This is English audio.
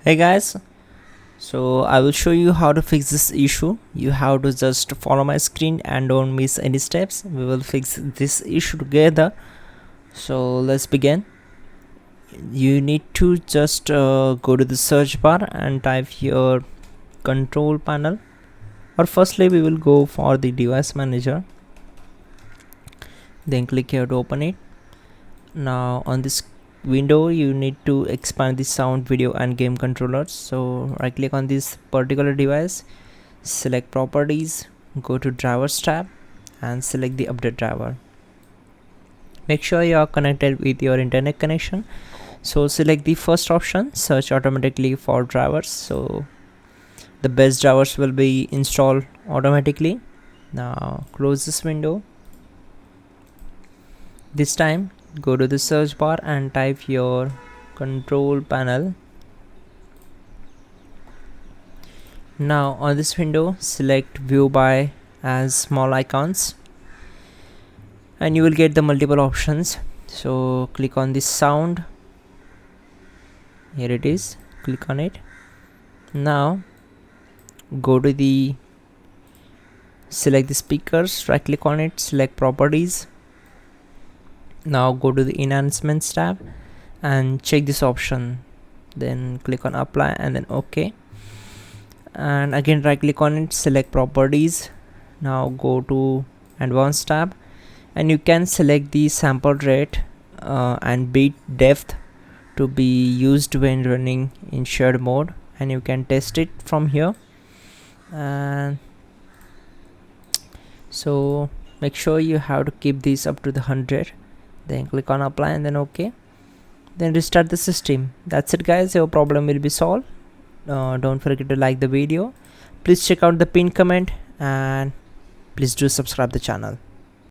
Hey guys, so I will show you how to fix this issue. You have to just follow my screen and don't miss any steps. We will fix this issue together. So let's begin. You need to just go to the search bar and type your control panel, or firstly we will go for the device manager, then click here to open it. Now on this window you need to expand the sound, video and game controllers. So right click on this particular device, select properties, go to drivers tab and select the update driver. Make sure you are connected with your internet connection. So select the first option, search automatically for drivers. So the best drivers will be installed automatically. Now close this window. This time go to the search bar and type your control panel. Now on this window select view by as small icons and you will get the multiple options. So click on this sound, here it is, click on it. Now go to the select the speakers, right click on it, select properties. Now go to the enhancements tab and check this option, then click on apply and then OK, and again right click on it, select properties. Now go to advanced tab and you can select the sample rate and bit depth to be used when running in shared mode, and you can test it from here. And so make sure you have to keep this up to the 100, then click on apply and then OK, then restart the system. That's it guys, your problem will be solved. Don't forget to like the video, please check out the pinned comment and please do subscribe the channel.